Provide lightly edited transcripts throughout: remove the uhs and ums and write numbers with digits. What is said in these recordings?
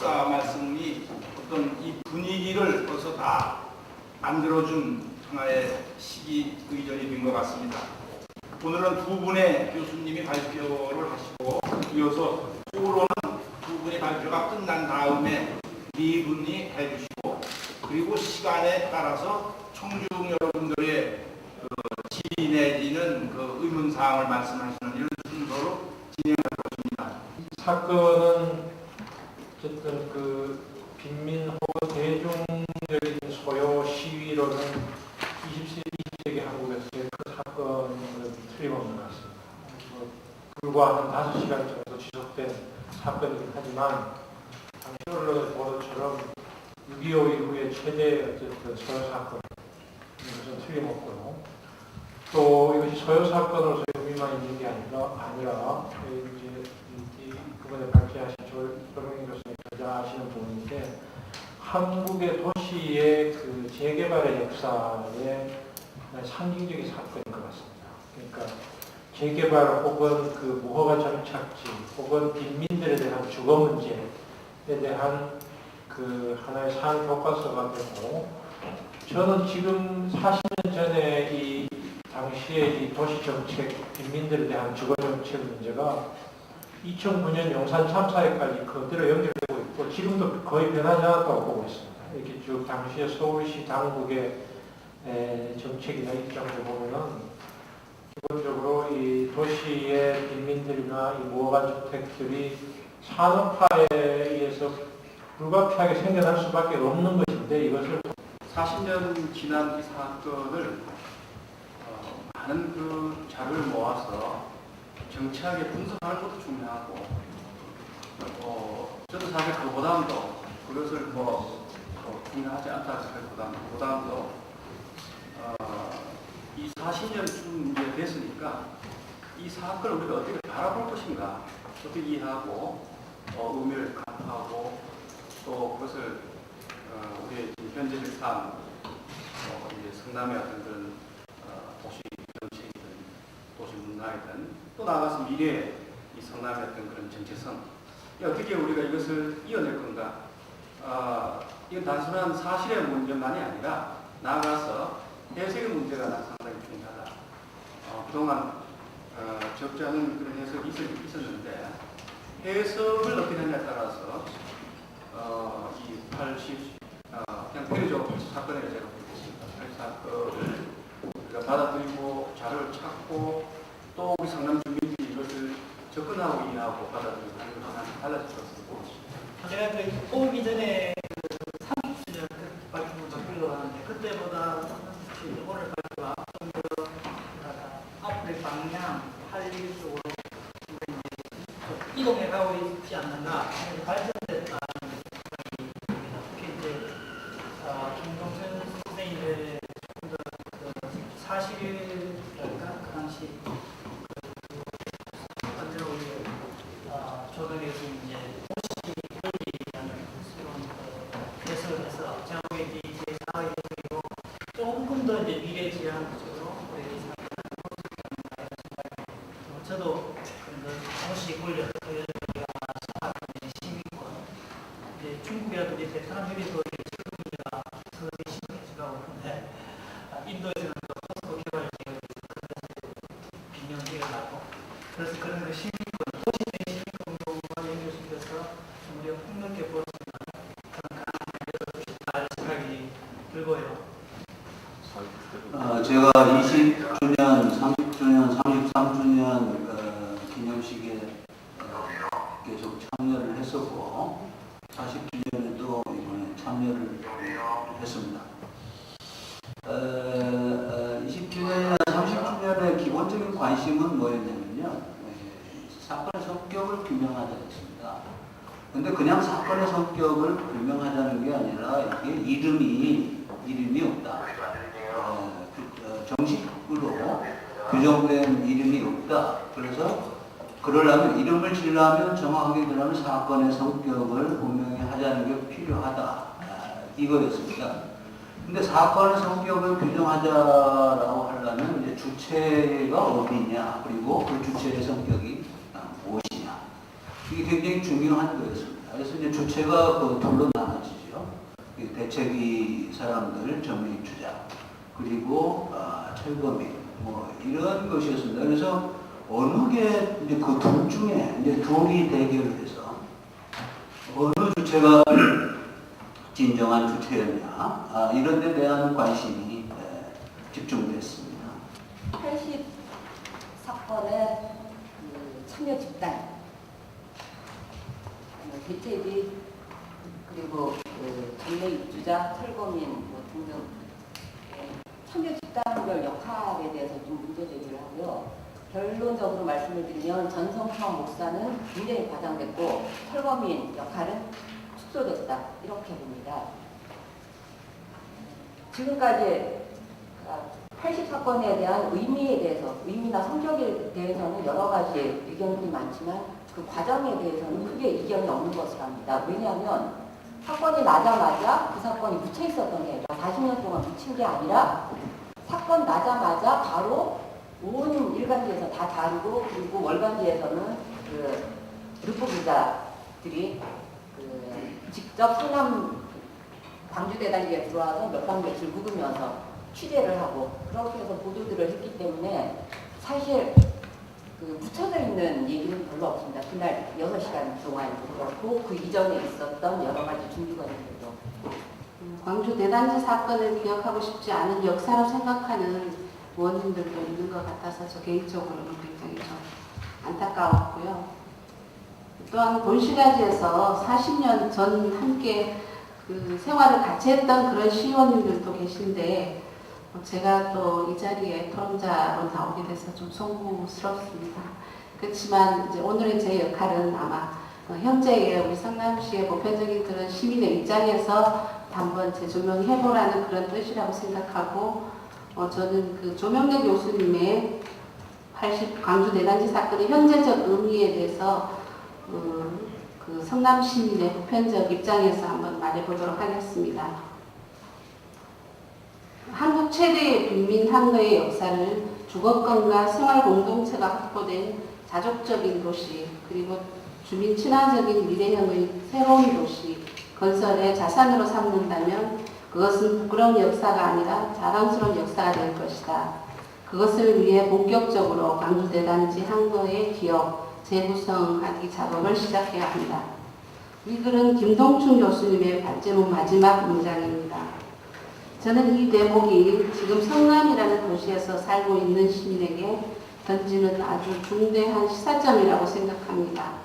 목사 말씀이 어떤 이 분위기를 벌써 다 만들어준 하나의 시기 의전이 된 것 같습니다. 오늘은 두 분의 교수님이 발표를 하시고 이어서 후로는 두 분의 발표가 끝난 다음에 네 분이 해주시고 그리고 시간에 따라서 청중 여러분들의 질의 내지는 의문사항을 말씀하시는 이런 순서로 진행할 것입니다. 사건은 어쨌든 빈민 혹은 대중적인 소요 시위로는 20세기 한국에서의 그 사건은 틀림없는 것 같습니다. 불과 한 5시간 정도 지속된 사건이긴 하지만 당시 언론의 보도처럼 6.25 이후의 최대 어쨌든 소요 사건 이것은 틀림없고요. 또 이것이 소요 사건으로서 의미만 있는 게 아니라 이제 이번에 발표하신 조명인 교수님 전자하시는 부분인데 한국의 도시의 재개발의 역사의 상징적인 사건인 것 같습니다. 그러니까 재개발 혹은 무허가 정착지 혹은 빈민들에 대한 주거 문제에 대한 하나의 사안 교과서가 되고 저는 지금 40년 전에 이 당시의 이 도시 정책, 빈민들에 대한 주거 정책 문제가 2009년 용산 참사에까지 그대로 연결되고 있고 지금도 거의 변하지 않았다고 보고 있습니다. 이렇게 쭉 당시의 서울시 당국의 정책이나 입장을 보면은 기본적으로 이 도시의 빈민들이나 이 무허가 주택들이 산업화에 의해서 불가피하게 생겨날 수밖에 없는 것인데 이것을 40년 지난 이 사건을 많은 자료를 모아서 정치하게 분석하는 것도 중요하고 저도 사실 그보다도 그것을 중요하지 않다 생각보다도 이 40년쯤 이제 됐으니까 이 사건을 우리가 어떻게 바라볼 것인가 어떻게 이해하고 의미를 간파하고 또 그것을 우리의 현재적 삶 이제 성남의 어떤 그런 도시 정책이든 도시 문화이든 또 나아가서 미래의 이 성남의 어떤 그런 정체성 어떻게 우리가 이것을 이어낼 건가 이건 단순한 사실의 문제만이 아니라 나아가서 해석의 문제가 난 상당히 중요하다. 그동안 적지 않은 그런 해석이 있었는데 해석을 어떻게 하냐에 따라서 이 80 그냥 편의적 사건에 제가 보겠습니다. 80 사건을 우리가 받아들이고 자료를 찾고 또 우리 성남 주민들이 이것을 접근하고 이해하고 받아들이고 하는 것이 달라질 것 같습니다. 제가 오기 전에 30주년 발표를 적으려고 하는데 그때보다 오늘 발표가 좀 더 앞으로의 방향, 할 일 쪽으로 이동해 가고 있지 않는가 발전됐다. 특히 이제 김동선 선생님의 사실이랄까 그 당시 언제로 우리 조동에서 이제 도시 권리라는 새로운 해석을 해서 제목이 이제 사회 해석이고 조금 더 이제 미래 지향 쪽으로 우리 저도 도시 권리 우리가 사회의 시민권 이제 중국이라든지 베트남에도 지금이가 더 심해지고 있는데 인도에서는 또 포스코 개발 지역에서 빈곤지가 나고 그래서 그런 그 시민권 도시의 시민권과 연결시켜서 우리가 폭넓게 볼 수 있는 그런 강화를 싶다 생각이 들고요. 제가 20주년, 30주년, 33주년 기념식에 계속 참여를 했었고 40주년에도 이번에 참여를 했습니다. 20주년이나 30주년의 기본적인 관심은 뭐였냐면요. 사건의 성격을 규명하자였습니다. 근데 그냥 사건의 성격을 규명하자는 게 아니라 이게 이름이 없다. 정식으로 규정된 이름이 없다. 그래서 그러려면 이름을 지으려면 정확하게 그러면 사건의 성격을 분명히 하자는 게 필요하다. 이거였습니다. 근데 사건의 성격을 규정하자라고 하려면 이제 주체가 어디냐, 그리고 그 주체의 성격이 무엇이냐. 이게 굉장히 중요한 거였습니다. 그래서 이제 주체가 그 둘로 나눠지죠. 대책위 사람들, 점유입주자, 그리고 철거민, 뭐 이런 것이었습니다. 그래서 어느 게 이제 그 둘 중에 이제 둘이 대결해서 어느 주체가 진정한 주체였냐 이런 데 대한 관심이 집중됐습니다. 80 사건의 참여 집단, 대책이 그리고 전매 입주자, 철거민 뭐 등등 참여 집단별 역할에 대해서 좀 문제 제기를 하고요. 결론적으로 말씀을 드리면 전성천 목사는 굉장히 과장됐고 철거민 역할은 축소됐다 이렇게 봅니다. 지금까지 80 사건에 대한 의미에 대해서, 의미나 성격에 대해서는 여러 가지 의견들이 많지만 그 과정에 대해서는 크게 이견이 없는 것으로 합니다. 왜냐하면 사건이 나자마자 그 사건이 묻혀 있었던 게 아니라 40년 동안 묻힌 게 아니라 사건 나자마자 바로 온 일간지에서 다 다루고 그리고 월간지에서는 그 르포 기자들이 직접 성남 광주대단지에 들어와서 몇 박 며칠 묵으면서 취재를 하고 그렇게 해서 보도들을 했기 때문에 사실 그 묻혀져 있는 얘기는 별로 없습니다. 그날 6시간 동안 그렇고 그 이전에 있었던 여러 가지 준비 과정들도. 광주 대단지 사건을 기억하고 싶지 않은 역사로 생각하는 의원님들도 있는 것 같아서 저 개인적으로는 굉장히 좀 안타까웠고요. 또한 본시가지에서 40년 전 함께 그 생활을 같이 했던 그런 시의원님들도 계신데 제가 또 이 자리에 토론자로 나오게 돼서 좀 송구스럽습니다. 그렇지만 이제 오늘의 제 역할은 아마 현재의 우리 성남시의 보편적인 그런 시민의 입장에서 한번 재조명해보라는 그런 뜻이라고 생각하고 저는 그 조명래 교수님의 80 광주 대단지 사건의 현재적 의미에 대해서 그 성남 시민의 보편적 입장에서 한번 말해보도록 하겠습니다. 한국 최대의 빈민 항로의 역사를 주거권과 생활 공동체가 확보된 자족적인 도시, 그리고 주민 친화적인 미래형의 새로운 도시 건설의 자산으로 삼는다면 그것은 부끄러운 역사가 아니라 자랑스러운 역사가 될 것이다. 그것을 위해 본격적으로 광주대단지 항로의 기업, 재구성하기 작업을 시작해야 한다. 이 글은 김동춘 교수님의 발제문 마지막 문장입니다. 저는 이 대목이 지금 성남이라는 도시에서 살고 있는 시민에게 던지는 아주 중대한 시사점이라고 생각합니다.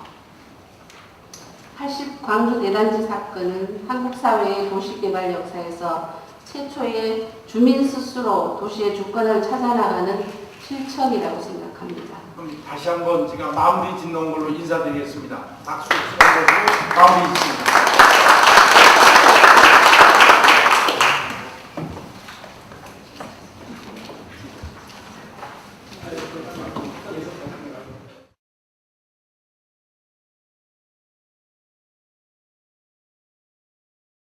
80 광주 대단지 사건은 한국 사회의 도시개발 역사에서 최초의 주민 스스로 도시의 주권을 찾아나가는 실천이라고 생각합니다. 그럼 다시 한번 제가 마무리 짓는 걸로 인사드리겠습니다. 박수 치면서 마무리 짓습니다.